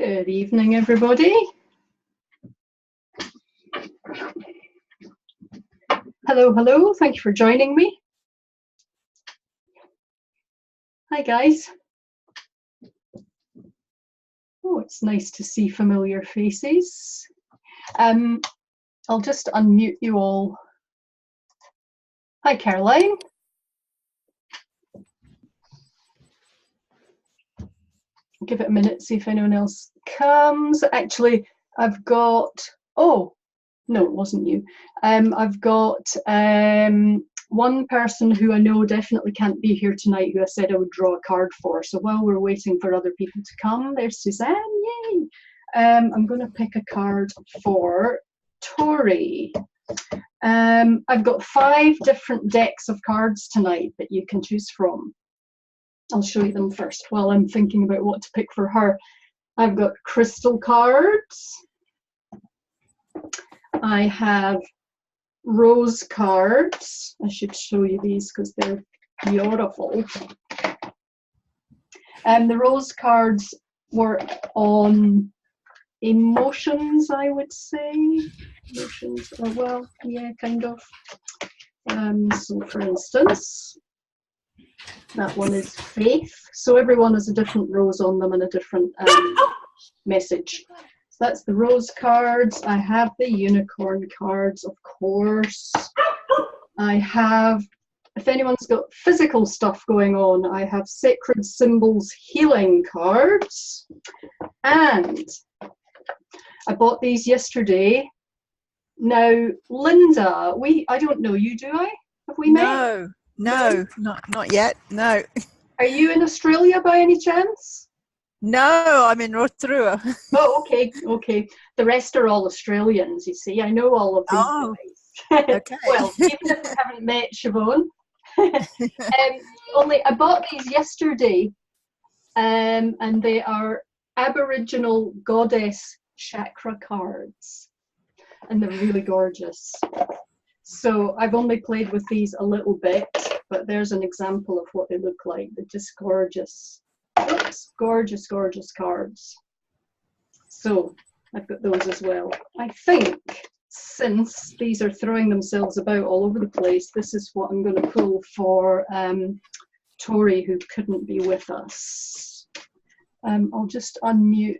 Good evening, everybody. Hello, hello. Thank you for joining me. Hi, guys. Oh, it's nice to see familiar faces. I'll just unmute you all. Hi, Caroline. Give it a minute, see if anyone else comes. Actually, I've got, oh, no, it wasn't you. I've got one person who I know definitely can't be here tonight who I said I would draw a card for. So while we're waiting for other people to come, there's Suzanne, yay! I'm going to pick a card for Tori. I've got 5 different decks of cards tonight that you can choose from. I'll show you them first while I'm thinking about what to pick for her. I've got crystal cards. I have rose cards. I should show you these because they're beautiful. The rose cards work on emotions, I would say. Emotions, well, yeah, kind of. So for instance, that one is faith. So everyone has a different rose on them and a different message. So that's the rose cards. I have the unicorn cards, of course. I have, if anyone's got physical stuff going on, I have sacred symbols healing cards. And I bought these yesterday. Now, Linda, I don't know you, do I? Have we met? No, not yet, no. Are you in Australia by any chance? No, I'm in Rotorua. Oh, okay. The rest are all Australians, you see. I know all of these guys. Okay. Well, even if I haven't met Siobhan. Only I bought these yesterday, and they are Aboriginal goddess chakra cards. And they're really gorgeous. So I've only played with these a little bit, but there's an example of what they look like. They're just gorgeous. Oops, gorgeous, gorgeous cards. So I've got those as well. I think since these are throwing themselves about all over the place, this is what I'm going to pull for Tori, who couldn't be with us. I'll just unmute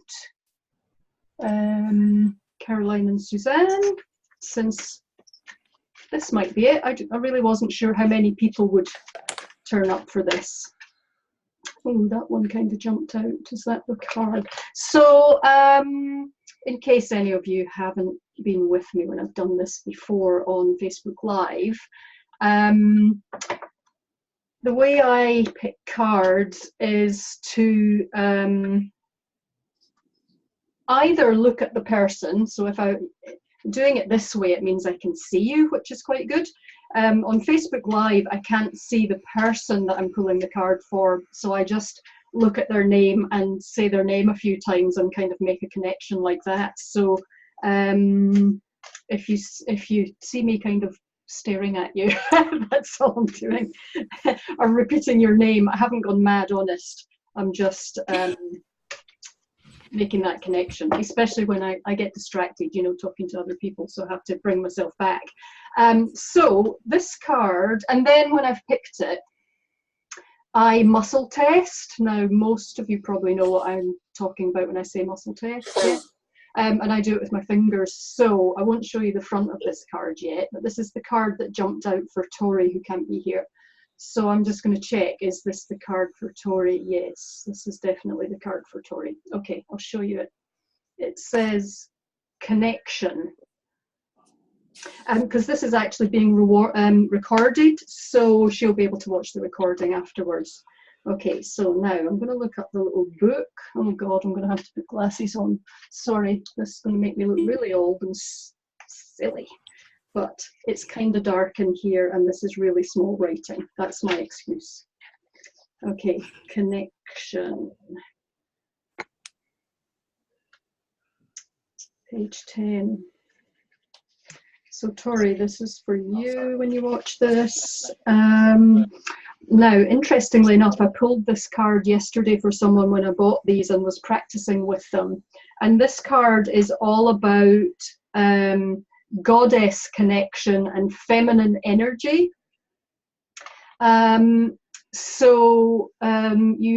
Caroline and Suzanne, since this might be it. I really wasn't sure how many people would turn up for this. Oh, that one kind of jumped out. Is that the card? So, in case any of you haven't been with me when I've done this before on Facebook Live, the way I pick cards is to either look at the person. So if I'm doing it this way, it means I can see you, which is quite good. On Facebook Live, I can't see the person that I'm pulling the card for, so I just look at their name and say their name a few times and kind of make a connection like that. So if you see me kind of staring at you, that's all I'm doing, or repeating your name. I haven't gone mad, honest. I'm just making that connection, especially when I get distracted, you know, talking to other people, so I have to bring myself back. So this card, and then when I've picked it, I muscle test. Now, most of you probably know what I'm talking about when I say muscle test. Yeah? And I do it with my fingers, so I won't show you the front of this card yet, but this is the card that jumped out for Tori, who can't be here. So I'm just going to check, is this the card for Tori? Yes, this is definitely the card for Tori. Okay, I'll show you it. It says connection. Because this is actually being recorded, so she'll be able to watch the recording afterwards. Okay, so now I'm going to look up the little book. Oh God, I'm going to have to put glasses on. Sorry, this is going to make me look really old and silly. But it's kind of dark in here, and this is really small writing. That's my excuse. Okay, connection. Page 10. So Tori, this is for you when you watch this. Now, interestingly enough, I pulled this card yesterday for someone when I bought these and was practicing with them. And this card is all about goddess connection and feminine energy. You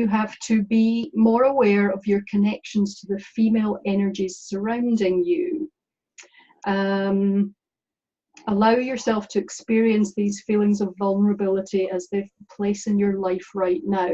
have to be more aware of your connections to the female energies surrounding you. Allow yourself to experience these feelings of vulnerability as they place in your life right now.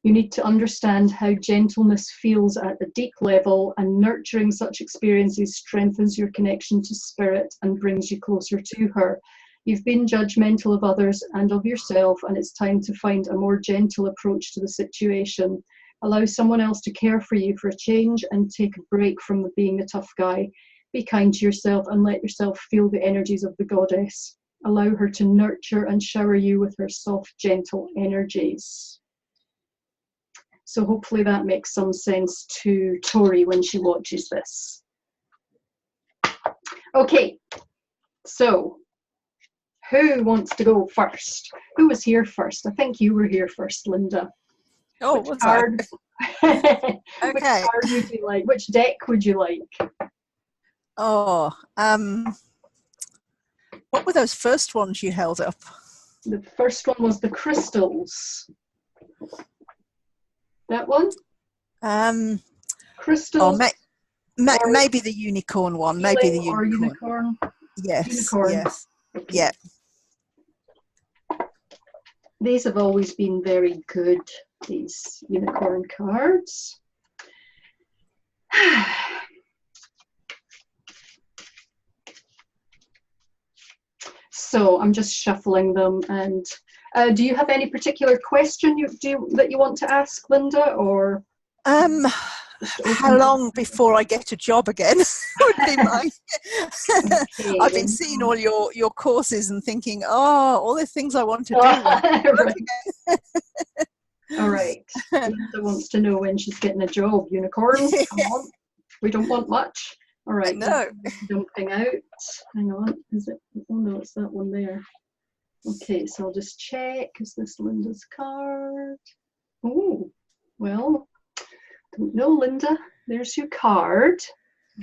You need to understand how gentleness feels at a deep level, and nurturing such experiences strengthens your connection to spirit and brings you closer to her. You've been judgmental of others and of yourself, and it's time to find a more gentle approach to the situation. Allow someone else to care for you for a change and take a break from being the tough guy. Be kind to yourself and let yourself feel the energies of the goddess. Allow her to nurture and shower you with her soft, gentle energies. So hopefully that makes some sense to Tori when she watches this. Okay, so who wants to go first? Who was here first? I think you were here first, Linda. Oh, which what's card? that? Which Okay. card would you like? Which deck would you like? Oh, what were those first ones you held up? The first one was the crystals. That one? Crystals. Maybe the unicorn one. Maybe the unicorn. Or unicorn. Yes. Unicorn. Yes. Okay. Yeah. These have always been very good, these unicorn cards. So I'm just shuffling them. And do you have any particular question that you want to ask, Linda, or? How long before I get a job again would be my. Okay. I've been seeing all your courses and thinking, all the things I want to do. All right. Linda wants to know when she's getting a job. Unicorn, come on. We don't want much. All right. No. Dumping out. Hang on. Is it? Oh no, it's that one there. Okay, so I'll just check. Is this Linda's card? Oh, well. Don't know, Linda. There's your card.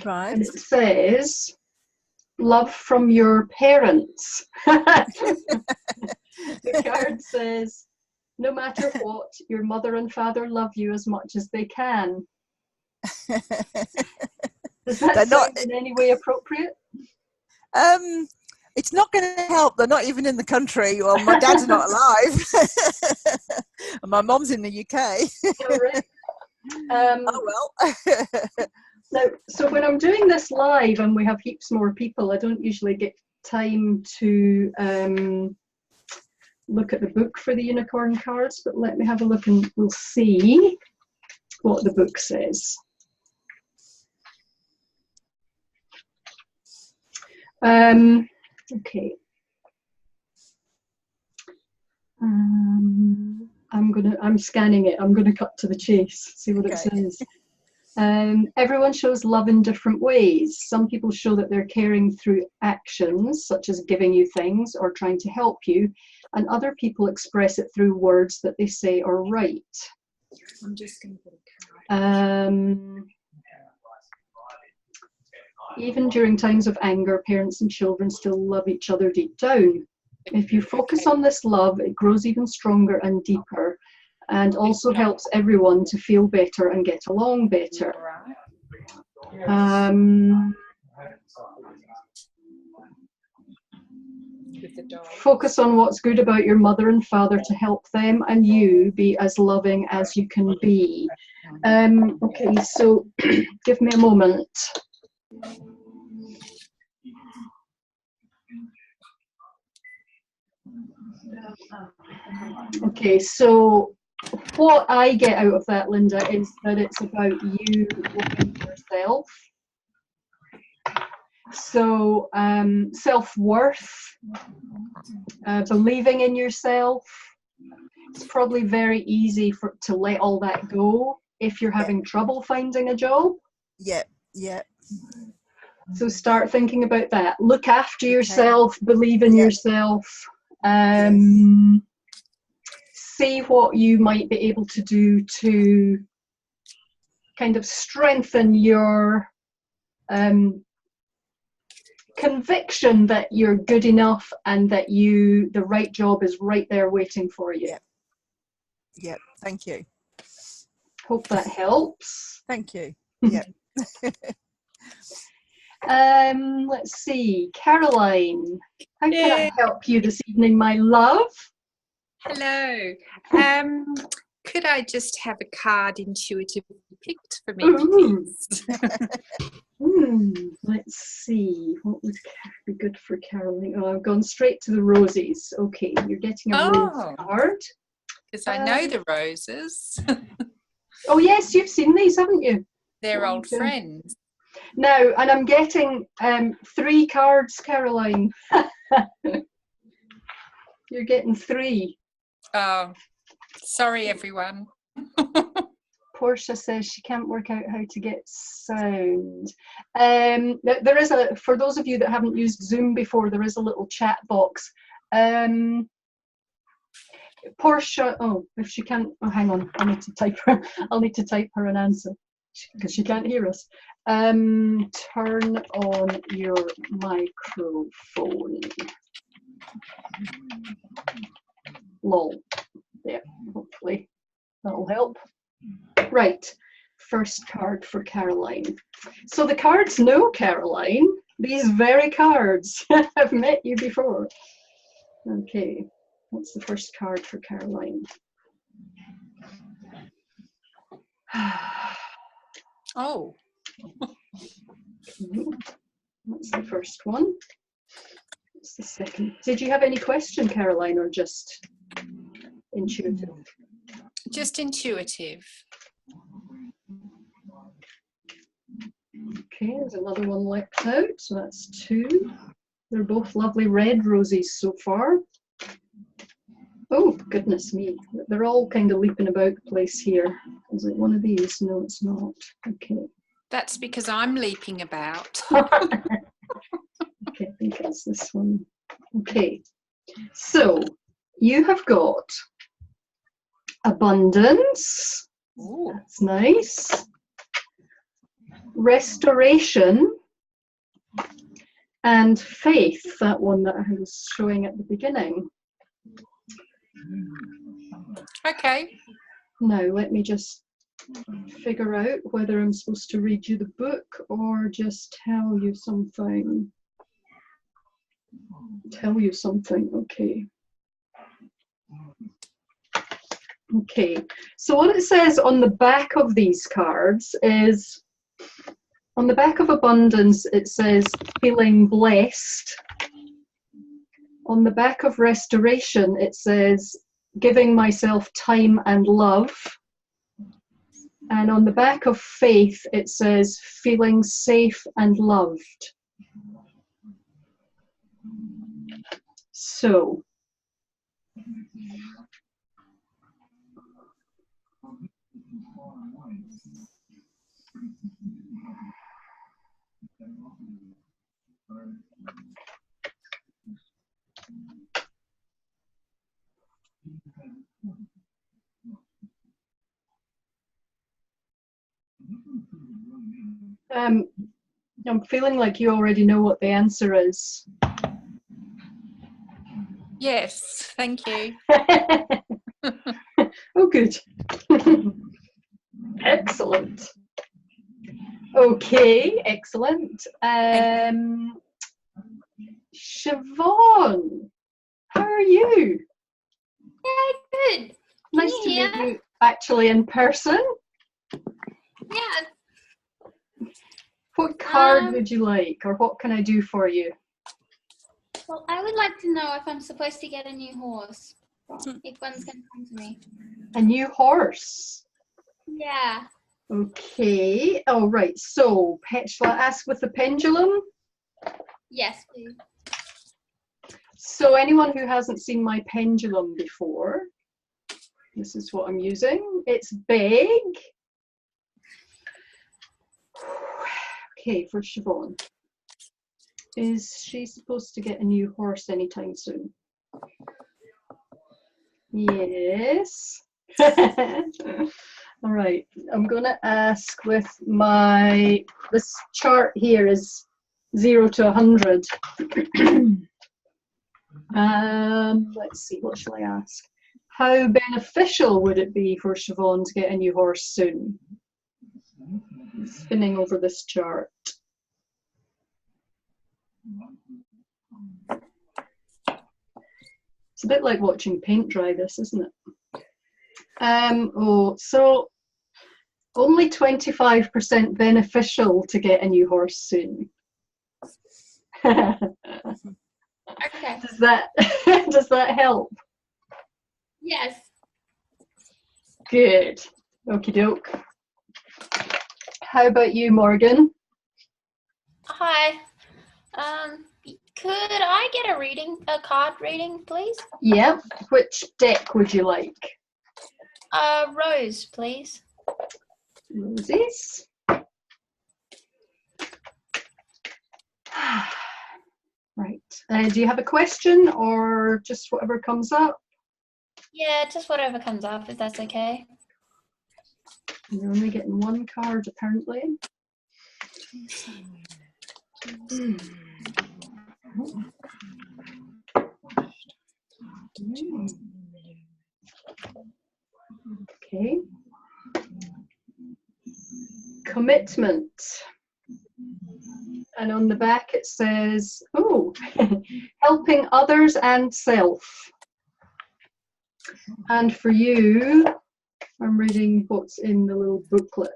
Right. And it says, love from your parents. The card says, no matter what, your mother and father love you as much as they can. Does that sound in any way appropriate? It's not going to help. They're not even in the country. Well, my dad's not alive. And my mom's in the UK. All right. Oh well. Now, so when I'm doing this live and we have heaps more people, I don't usually get time to look at the book for the unicorn cards, but let me have a look and we'll see what the book says. Okay. I'm scanning it. I'm gonna cut to the chase, see what it says. Everyone shows love in different ways. Some people show that they're caring through actions, such as giving you things or trying to help you, and other people express it through words that they say or write. I'm just gonna put a card. Even during times of anger, parents and children still love each other deep down. If you focus on this love, it grows even stronger and deeper, and also helps everyone to feel better and get along better. Focus on what's good about your mother and father to help them and you be as loving as you can be. Okay, so give me a moment. Okay, so what I get out of that, Linda, is that it's about you loving yourself. So self-worth, believing in yourself. It's probably very easy to let all that go if you're having trouble finding a job. Yeah. So start thinking about that. Look after yourself, believe in yourself. see what you might be able to do to kind of strengthen your conviction that you're good enough and that the right job is right there waiting for you. Yeah, thank you. Hope that helps. Thank you. Yeah. Let's see, Caroline, how can I help you this evening, my love? Hello. Could I just have a card intuitively picked for me, please? Let's see, what would be good for Caroline? Oh, I've gone straight to the roses. Okay, you're getting a rose card. Because I know the roses. Oh yes, you've seen these, haven't you? They're old friends. Now, and I'm getting 3 cards, Caroline. You're getting 3. Oh, sorry, everyone. Portia says she can't work out how to get sound. There is for those of you that haven't used Zoom before, there is a little chat box. Portia, if she can't, hang on, I'll need to type her an answer because she can't hear us. Turn on your microphone. Lol. Yeah, hopefully that'll help. Right, first card for Caroline. So the cards know Caroline. These very cards have met you before. Okay, what's the first card for Caroline? Oh. Okay, that's the first one. What's the second? Did you have any question, Caroline, or just intuitive? Just intuitive. Okay, there's another one left out, so that's 2. They're both lovely red roses so far. Oh, goodness me. They're all kind of leaping about the place here. Is it one of these? No, it's not. Okay. That's because I'm leaping about. Okay, I think it's this one. Okay. So, you have got abundance. Ooh. That's nice. Restoration and faith, that one that I was showing at the beginning. Okay. Now let me just figure out whether I'm supposed to read you the book or just tell you something. Okay. Okay, so what it says on the back of these cards is, on the back of abundance, it says feeling blessed. On the back of restoration, it says giving myself time and love. And on the back of faith, it says feeling safe and loved. So, I'm feeling like you already know what the answer is. Yes, thank you. Oh, good. Excellent. Okay, excellent. Siobhan, how are you? Yeah, good. Nice to meet you actually in person. Yeah. What card would you like, or what can I do for you? Well, I would like to know if I'm supposed to get a new horse. If one's going to come to me. A new horse? Yeah. Okay. All right. So, shall I ask with the pendulum? Yes, please. So, anyone who hasn't seen my pendulum before, this is what I'm using. It's big. Okay, for Siobhan. Is she supposed to get a new horse anytime soon? Yes. All right, I'm going to ask with this chart here is 0 to 100. Let's see, what shall I ask? How beneficial would it be for Siobhan to get a new horse soon? Spinning over this chart. It's a bit like watching paint dry, this, isn't it? So only 25% beneficial to get a new horse soon. Okay. Does that help? Yes. Good. Okie doke. How about you, Morgan? Hi. Could I get a card reading, please? Yeah. Which deck would you like? Rose, please. Roses. Right. Do you have a question or just whatever comes up? Yeah, just whatever comes up, if that's okay. You're only getting one card, apparently. Okay. Commitment. And on the back it says, oh, helping others and self. And for you, I'm reading what's in the little booklet.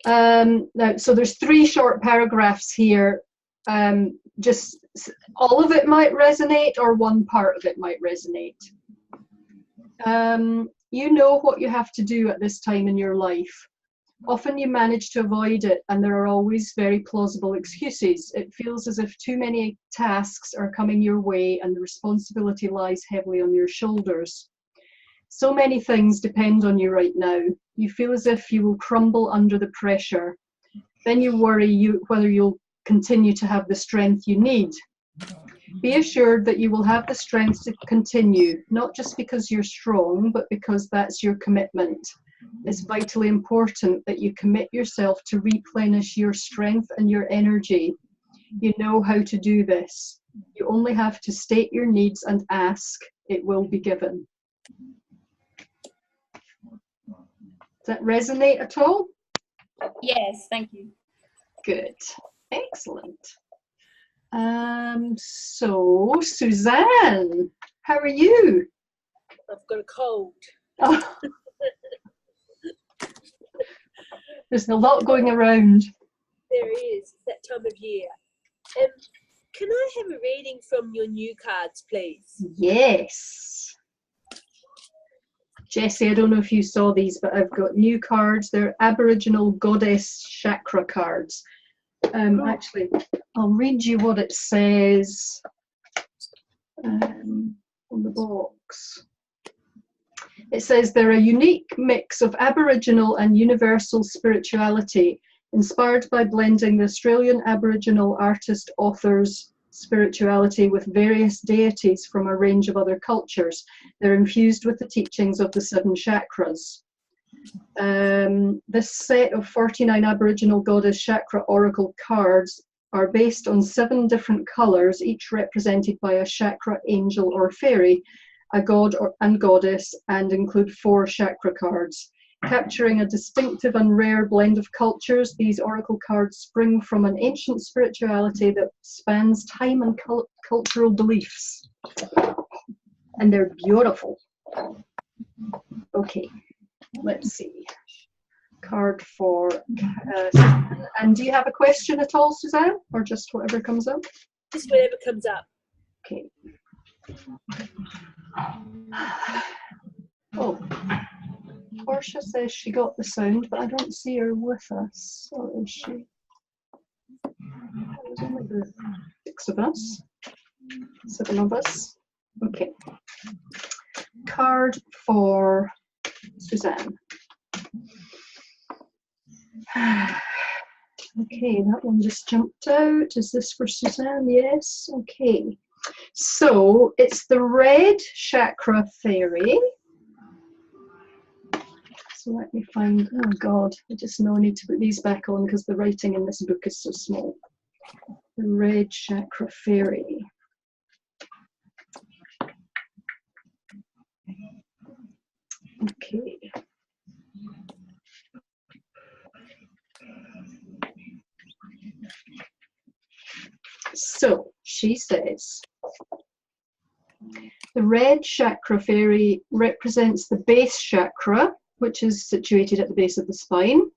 Now, so there's 3 short paragraphs here. Just all of it might resonate or one part of it might resonate. You know what you have to do at this time in your life. Often you manage to avoid it and there are always very plausible excuses. It feels as if too many tasks are coming your way and the responsibility lies heavily on your shoulders. So many things depend on you right now. You feel as if you will crumble under the pressure. Then you worry whether you'll continue to have the strength you need. Be assured that you will have the strength to continue, not just because you're strong, but because that's your commitment. It's vitally important that you commit yourself to replenish your strength and your energy. You know how to do this. You only have to state your needs and ask. It will be given. Does that resonate at all? Yes, thank you. Good. Excellent. So, Suzanne, how are you? I've got a cold. Oh. There's a lot going around. There is. It's that time of year. Can I have a reading from your new cards, please? Yes. Jessie, I don't know if you saw these, but I've got new cards. They're Aboriginal Goddess Chakra cards. Actually, I'll read you what it says on the box. It says they're a unique mix of Aboriginal and universal spirituality, inspired by blending the Australian Aboriginal artist authors' spirituality with various deities from a range of other cultures. They're infused with the teachings of the 7 chakras. This set of 49 Aboriginal Goddess Chakra Oracle cards are based on 7 different colours, each represented by a chakra, angel or fairy, a god and goddess, and include 4 chakra cards. Capturing a distinctive and rare blend of cultures, these oracle cards spring from an ancient spirituality that spans time and cultural beliefs. And they're beautiful. Okay, let's see. Card for Suzanne. And do you have a question at all, Suzanne, or just whatever comes up? Just whatever comes up. Okay. Oh, Portia says she got the sound, but I don't see her with us. Or is she? There's only the 6 of us, 7 of us. Okay. Card for Suzanne. Okay, that one just jumped out. Is this for Suzanne? Yes. Okay. So it's the red chakra fairy. So let me find, oh God, I just now need to put these back on because the writing in this book is so small. The red chakra fairy. Okay. So she says, the red chakra fairy represents the base chakra, which is situated at the base of the spine.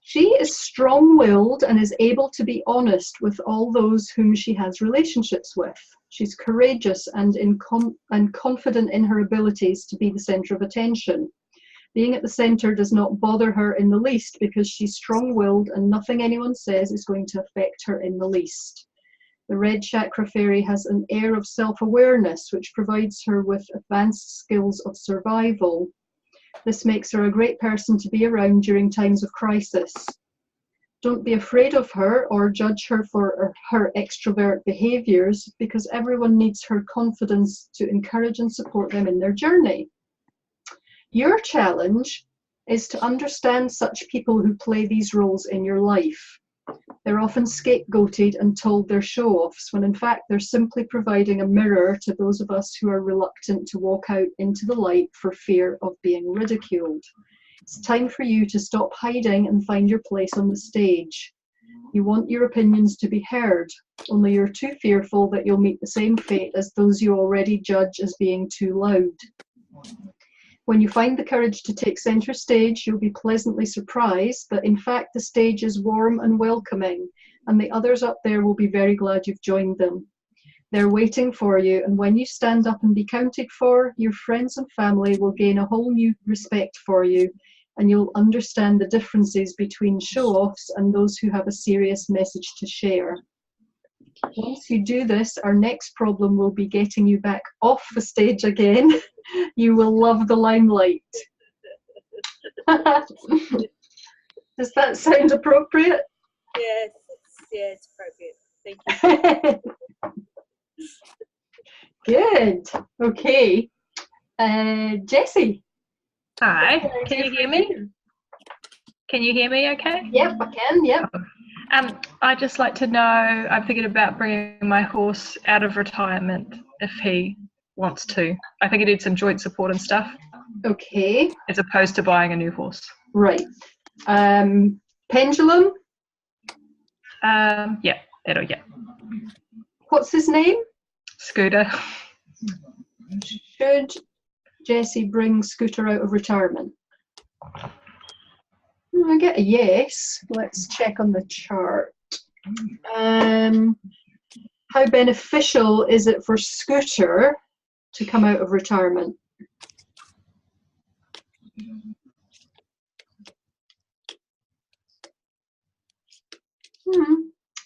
She is strong-willed and is able to be honest with all those whom she has relationships with. She's courageous and confident in her abilities to be the center of attention. Being at the center does not bother her in the least because she's strong-willed and nothing anyone says is going to affect her in the least. The red chakra fairy has an air of self-awareness which provides her with advanced skills of survival. This makes her a great person to be around during times of crisis. Don't be afraid of her or judge her for her extrovert behaviors because everyone needs her confidence to encourage and support them in their journey. Your challenge is to understand such people who play these roles in your life. They're often scapegoated and told they're show-offs, when in fact they're simply providing a mirror to those of us who are reluctant to walk out into the light for fear of being ridiculed. It's time for you to stop hiding and find your place on the stage. You want your opinions to be heard, only you're too fearful that you'll meet the same fate as those you already judge as being too loud. When you find the courage to take center stage, you'll be pleasantly surprised that in fact the stage is warm and welcoming, and the others up there will be very glad you've joined them. They're waiting for you, and when you stand up and be counted for, your friends and family will gain a whole new respect for you, and you'll understand the differences between show-offs and those who have a serious message to share. Once you do this, our next problem will be getting you back off the stage again. You will love the limelight. Does that sound appropriate? Yes, it's appropriate. Thank you. Good. Okay. Jessie. Hi, can you hear me? Can you hear me okay? Yep, I can, yep. I'd just like to know, I'm thinking about bringing my horse out of retirement if he wants to. I think he needs some joint support and stuff. Okay. As opposed to buying a new horse. Right. Pendulum? Yeah. What's his name? Scooter. Should Jessie bring Scooter out of retirement? I get a yes. Let's check on the chart. How beneficial is it for Scooter to come out of retirement?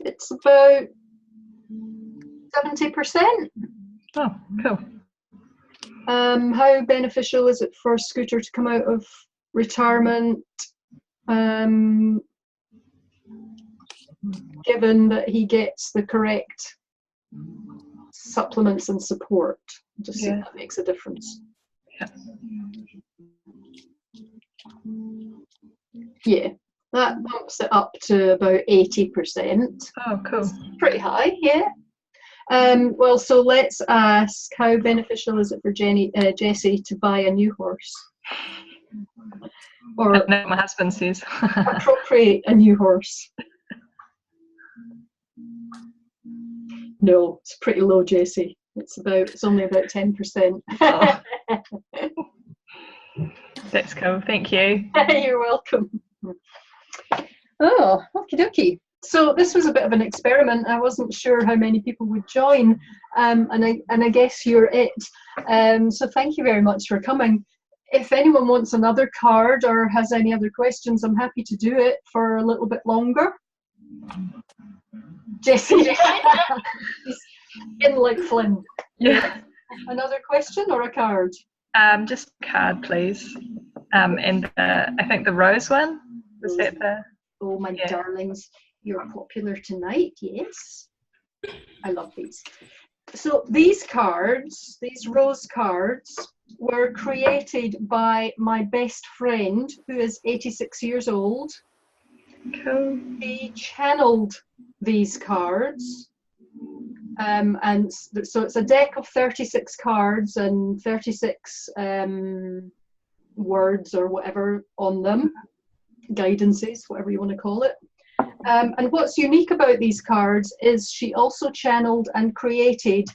It's about 70%. Oh, cool. How beneficial is it for Scooter to come out of retirement, given that he gets the correct supplements and support? Just see if that makes a difference. Yeah, that bumps it up to about 80%. Oh, cool. Pretty high, yeah. Well, so let's ask, how beneficial is it for Jessie to buy a new horse? Or I know what my husband says. appropriate a new horse? No, it's pretty low, Jessie. It's only about 10%. Oh. That's cool, thank you. You're welcome. Oh, okie dokie. So this was a bit of an experiment. I wasn't sure how many people would join, and I guess you're it. So thank you very much for coming. If anyone wants another card or has any other questions, I'm happy to do it for a little bit longer. Jessie, in like Flynn. Yeah. Another question or a card? Just a card, please. And I think the rose one. Was that the? Oh my darlings, you're popular tonight. Yes, I love these. So these cards, these rose cards, were created by my best friend, who is 86 years old. Cool. He channeled these cards. And so it's a deck of 36 cards and 36 words or whatever on them, guidances, whatever you want to call it. And what's unique about these cards is she also channeled and created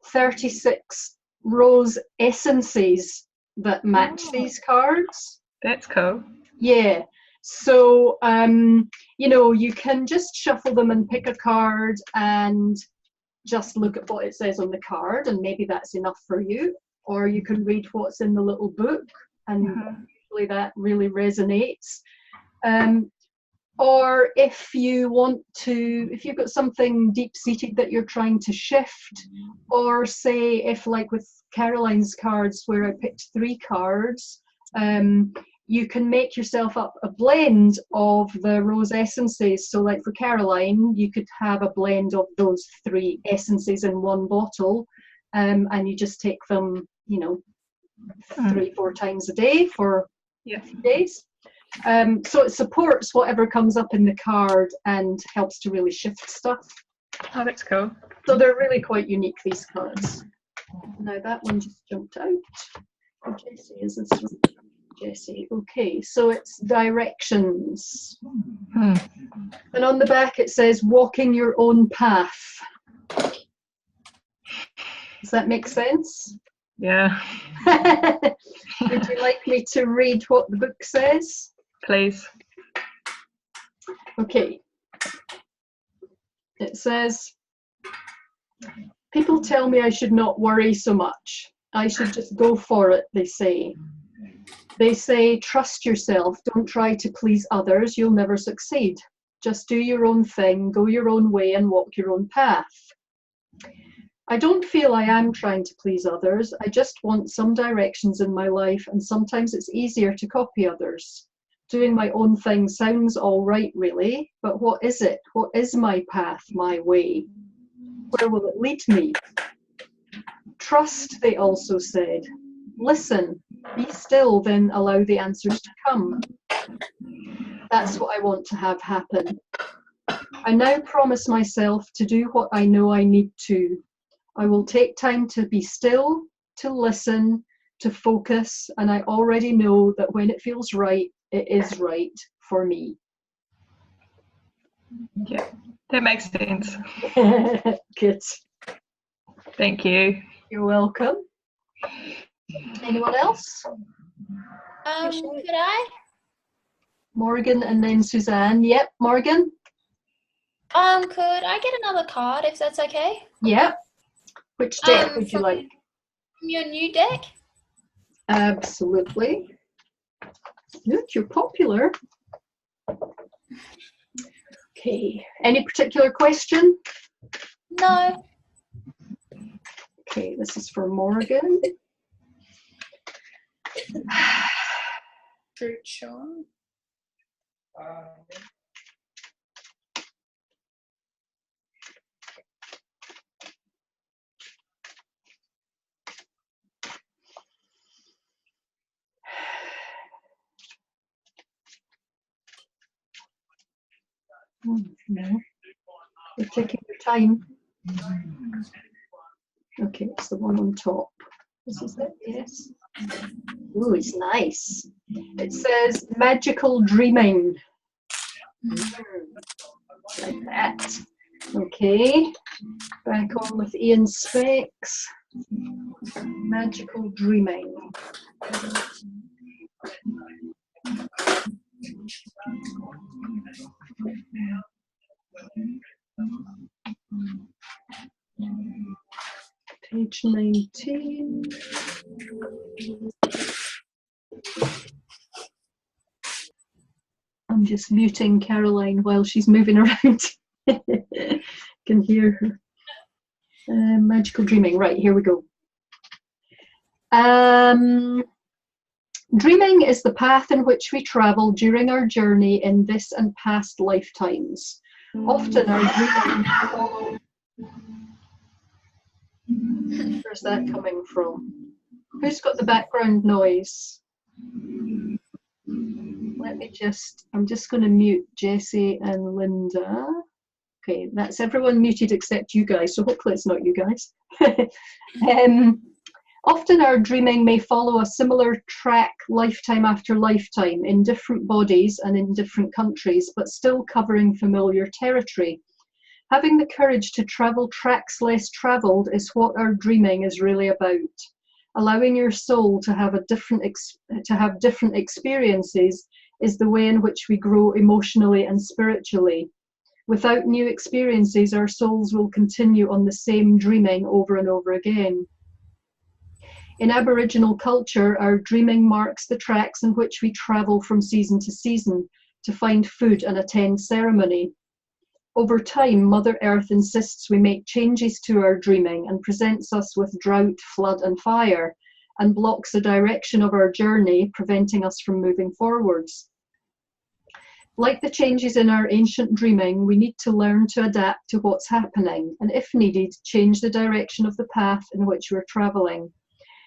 36 rose essences that match these cards. That's cool. Yeah. So, you know, you can just shuffle them and pick a card and just look at what it says on the card, and maybe that's enough for you. Or you can read what's in the little book, and usually that really resonates. Or if you want to, if you've got something deep-seated that you're trying to shift, or say if, like with Caroline's cards where I picked 3 cards, you can make yourself up a blend of the rose essences. So like for Caroline, you could have a blend of those 3 essences in one bottle, and you just take them, you know, 3-4 times a day for a few days. So it supports whatever comes up in the card and helps to really shift stuff. Oh, that's cool. So they're really quite unique, these cards. Now that one just jumped out. Oh, Jessie, is this one? Jessie. Okay, so it's directions. And on the back it says walking your own path. Does that make sense? Yeah. Would you like me to read what the book says? Please. Okay. It says, people tell me I should not worry so much. I should just go for it, they say. They say, trust yourself, don't try to please others, you'll never succeed. Just do your own thing, go your own way and walk your own path. I don't feel I am trying to please others, I just want some directions in my life, and sometimes it's easier to copy others. Doing my own thing sounds all right, really, but what is it? What is my path, my way? Where will it lead me? Trust, they also said. Listen, be still, then allow the answers to come. That's what I want to have happen. I now promise myself to do what I know I need to. I will take time to be still, to listen, to focus, and I already know that when it feels right, it is right for me. Yeah, that makes sense. Good. Thank you. You're welcome. Anyone else? Could I? Morgan and then Suzanne. Yep, Morgan. Could I get another card if that's okay? Yep. Which deck would you like? From your new deck? Absolutely. Look, you're popular. Okay. Any particular question? No. Okay, this is for Morgan. Fruit Sean. No, you're taking your time. Okay, it's the one on top. This is it, yes. Ooh, it's nice. It says magical dreaming. Like that. Okay, back on with Ian's specs. Magical dreaming. Page 19. I'm just muting Caroline while she's moving around. Can hear her. Magical dreaming. Right, here we go. Dreaming is the path in which we travel during our journey in this and past lifetimes. Often our dreaming Where's that coming from? Who's got the background noise? I'm just going to mute Jessie and Linda. Okay, that's everyone muted except you guys, so hopefully it's not you guys. Often our dreaming may follow a similar track lifetime after lifetime in different bodies and in different countries, but still covering familiar territory. Having the courage to travel tracks less travelled is what our dreaming is really about. Allowing your soul to have different experiences is the way in which we grow emotionally and spiritually. Without new experiences, our souls will continue on the same dreaming over and over again. In Aboriginal culture, our dreaming marks the tracks in which we travel from season to season to find food and attend ceremony. Over time, Mother Earth insists we make changes to our dreaming and presents us with drought, flood and fire, and blocks the direction of our journey, preventing us from moving forwards. Like the changes in our ancient dreaming, we need to learn to adapt to what's happening and, if needed, change the direction of the path in which we're travelling.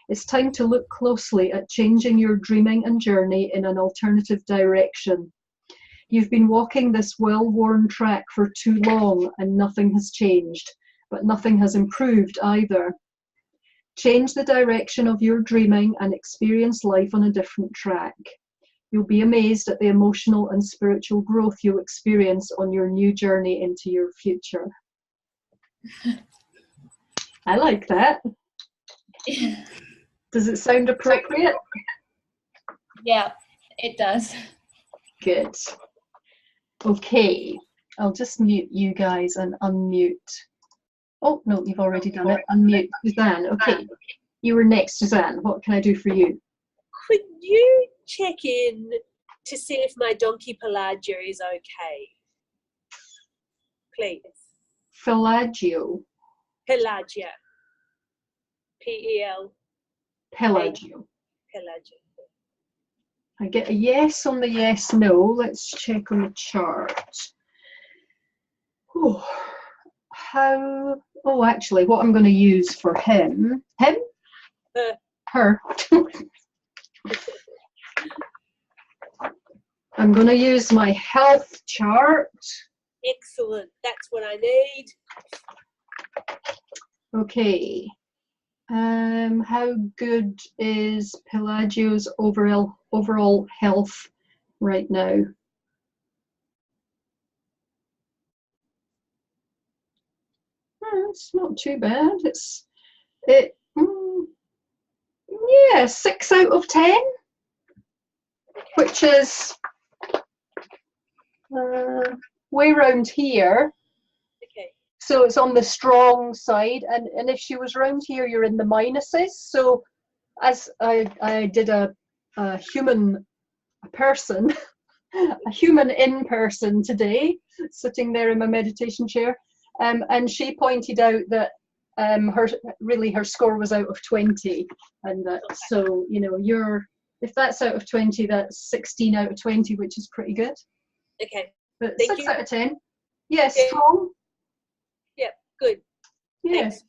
It's time to look closely at changing your dreaming and journey in an alternative direction. You've been walking this well-worn track for too long and nothing has changed, but nothing has improved either. Change the direction of your dreaming and experience life on a different track. You'll be amazed at the emotional and spiritual growth you'll experience on your new journey into your future. I like that. Does it sound appropriate? Yeah, it does. Good. Okay, I'll just mute you guys and unmute. Oh, no, you've already done it. Unmute Suzanne. Okay, you were next, Suzanne. What can I do for you? Could you check in to see if my donkey Pelagia is okay? Please. Pelagio. Pelagia. P-E-L. Pelagio. Pelagia. I get a yes on the yes, no. Let's check on the chart. Oh, actually, what I'm going to use for him. Her. I'm going to use my health chart. Excellent. That's what I need. Okay. How good is Pelagio's overall health right now? It's not too bad. Yeah, 6 out of 10, which is way round here. Okay. So it's on the strong side, and if she was round here, you're in the minuses. So as I did a human person, a human in person today, sitting there in my meditation chair, and she pointed out that her score was out of 20, and that so if that's out of 20, that's 16 out of 20, which is pretty good. Okay. But Thank 6 you. out of 10. Yes, Yeah. strong. Yep, good. Yes. Thanks.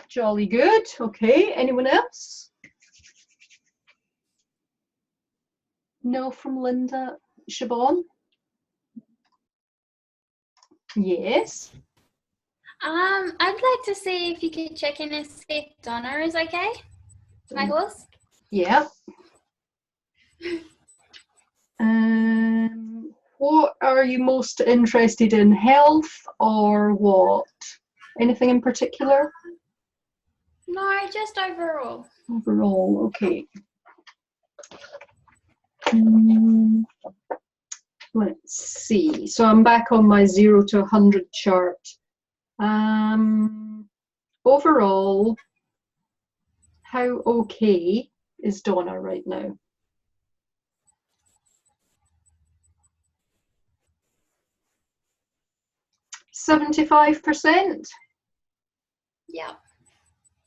Jolly good. Okay, anyone else? No from Linda. Siobhan? Yes. I'd like to see if you could check in and see if Donna is okay. My horse. Yeah. What are you most interested in, health or what? Anything in particular? No, just overall. Overall, okay. Let's see. So I'm back on my 0 to 100 chart. Overall, how okay is Donna right now? %75%. Yeah.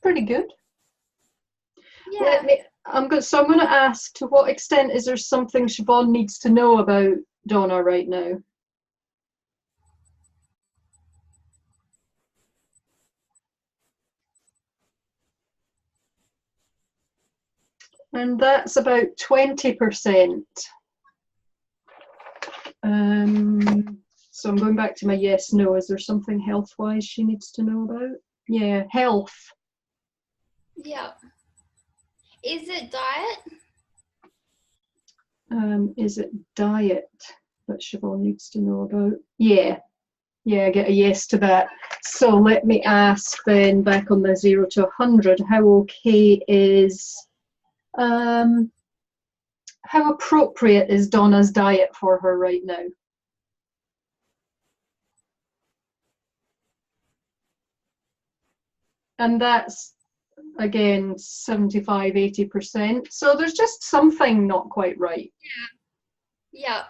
Pretty good. Yeah. I'm going to ask, to what extent is there something Siobhan needs to know about Donna right now? And that's about 20%. So I'm going back to my yes, no. Is there something health-wise she needs to know about? Yeah, health. Yeah. Is it diet? Is it diet that Siobhan needs to know about? Yeah, I get a yes to that. So let me ask then, back on the 0 to 100, how okay is, how appropriate is Donna's diet for her right now? And that's, again, 75, 80%. So there's just something not quite right. Yeah.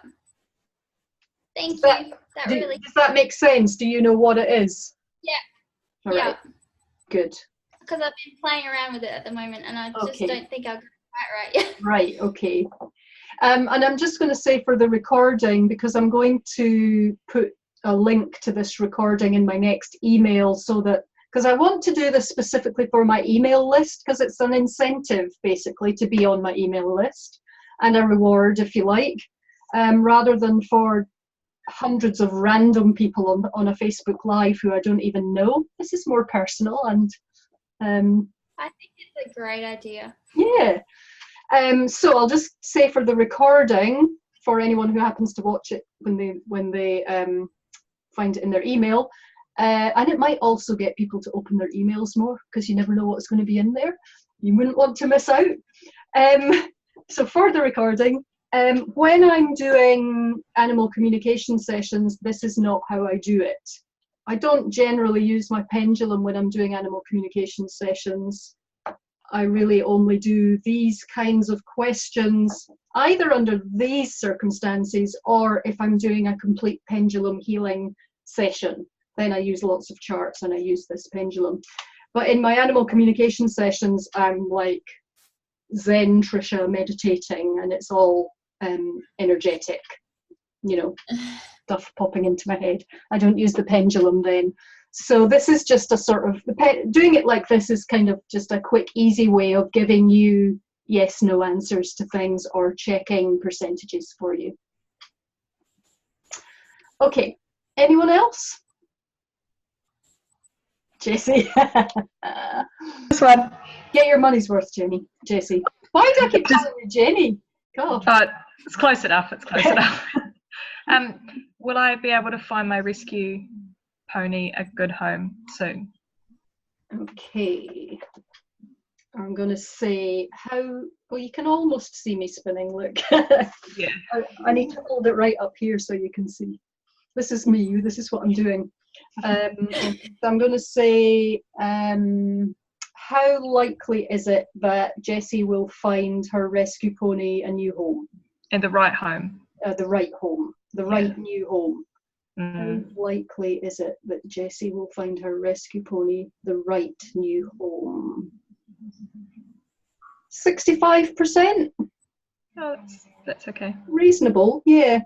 Thank you. That- That really. Does that make sense? Do you know what it is? Yeah. All Yeah. right. Good. Because I've been playing around with it at the moment, and I just Okay. don't think I've got it quite right. Right, okay. And I'm just going to say for the recording, because I'm going to put a link to this recording in my next email, so that, because I want to do this specifically for my email list, because it's an incentive basically to be on my email list, and a reward if you like, rather than for hundreds of random people on a Facebook Live who I don't even know. This is more personal, and I think it's a great idea. yeah. So I'll just say for the recording, for anyone who happens to watch it when they find it in their email, and it might also get people to open their emails more, because you never know what's going to be in there. You wouldn't want to miss out. So for the recording, when I'm doing animal communication sessions, this is not how I do it. I don't generally use my pendulum when I'm doing animal communication sessions. I really only do these kinds of questions either under these circumstances, or if I'm doing a complete pendulum healing session, then I use lots of charts and I use this pendulum. But in my animal communication sessions, I'm like Zen Trisha meditating, and it's all energetic, you know, stuff popping into my head. I don't use the pendulum then. So this is just a sort of, doing it like this is kind of just a quick, easy way of giving you yes, no answers to things, or checking percentages for you. Okay, anyone else? Jessie. This one. Get your money's worth, Jenny. Jessie. Why do I keep calling you Jenny? God. It's close enough. It's close enough. Will I be able to find my rescue pony a good home soon? Okay. I'm going to say how, well, you can almost see me spinning, look. Yeah. I need to hold it right up here so you can see. This is me, this is what I'm doing. So I'm going to say, how likely is it that Jessie will find her rescue pony a new home? In the right home. The right home, the right new home. Mm. How likely is it that Jessie will find her rescue pony the right new home? 65%. Oh, that's okay. Reasonable, yeah.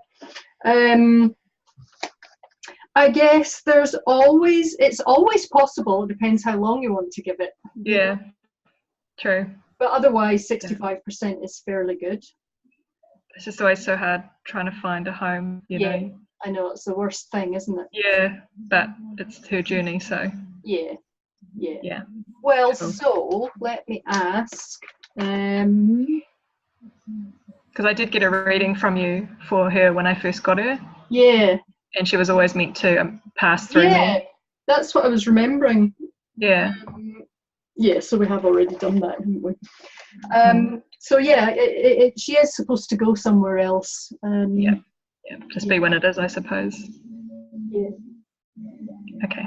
I guess it's always possible. It depends how long you want to give it. Yeah, true. But otherwise, 65% is fairly good. It's just always so hard trying to find a home, you know. I know, it's the worst thing, isn't it? Yeah, but it's her journey, so. Yeah. Well, Cool. so let me ask. Because I did get a reading from you for her when I first got her, Yeah. and she was always meant to pass through me. That's what I was remembering. Yeah. Yeah, so we have already done that, haven't we? So yeah, she is supposed to go somewhere else. Yeah, just be when it is, I suppose. Yeah. Okay,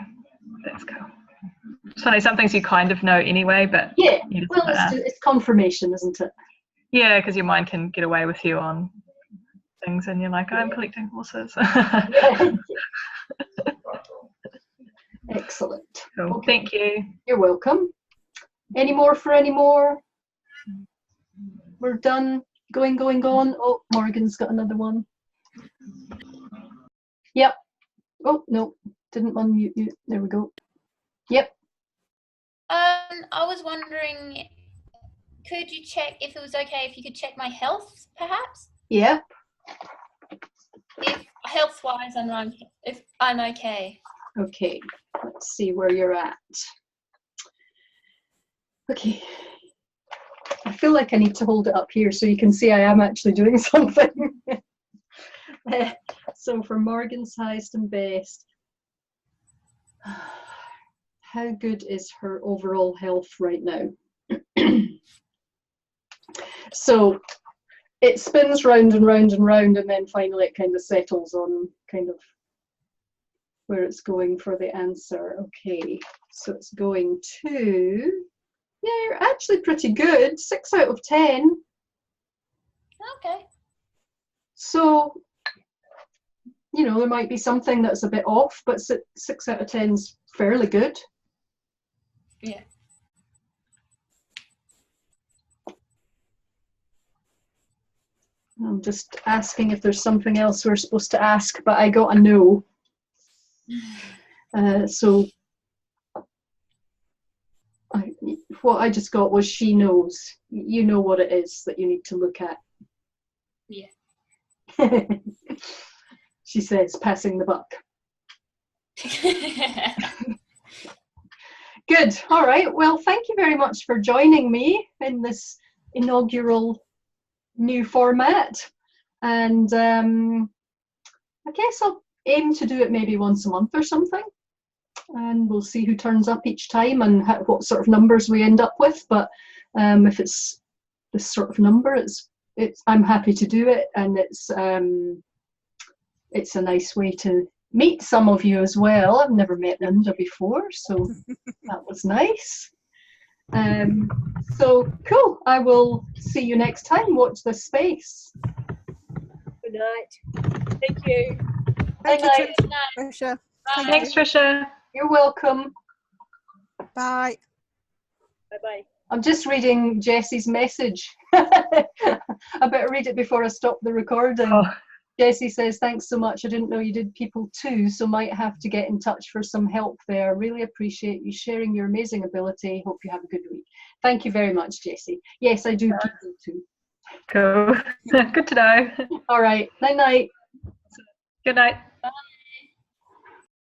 that's cool. It's funny, some things you kind of know anyway, but Yeah, you just well, wanna- it's confirmation, isn't it? yeah, because your mind can get away with you on things, and you're like, I'm collecting horses. Yeah. Excellent. Cool. Okay. Thank you. You're welcome. Any more for any more? We're done. Going. Oh, Morgan's got another one. Yep. Oh, no. Didn't unmute you. There we go. Yep. I was wondering could you check if it was okay if you could check my health, perhaps? Yep. If health-wise, if I'm okay. Okay, let's see where you're at. Okay. I feel like I need to hold it up here so you can see I am actually doing something. So for Morgan's highest and best, how good is her overall health right now? So it spins round and round and round, and then finally it kind of settles on kind of where it's going for the answer. Okay, so it's going to, yeah, you're actually pretty good, 6 out of 10. Okay. So, you know, there might be something that's a bit off, but 6 out of 10 is fairly good. Yeah. I'm just asking if there's something else we're supposed to ask, but I got a no. So what I just got was she knows. You know what it is that you need to look at. Yeah. She says, passing the buck. Good. All right. Well, thank you very much for joining me in this inaugural new format. And I guess I'll aim to do it maybe once a month or something. And we'll see who turns up each time and what sort of numbers we end up with. But if it's this sort of number, I'm happy to do it, and it's a nice way to meet some of you as well. I've never met Linda before, so that was nice. So cool. I will see you next time. Watch this space. Good night. Thank you. Thank you, Good Tricia. Bye. Thanks, Tricia. You're welcome. Bye. Bye-bye. I'm just reading Jessie's message. I better read it before I stop the recording. Oh, Jessie says, thanks so much. I didn't know you did people too, so might have to get in touch for some help there. Really appreciate you sharing your amazing ability. Hope you have a good week. Thank you very much, Jessie. Yes, I do people too. cool. Good to know. All right. Night night. Good night.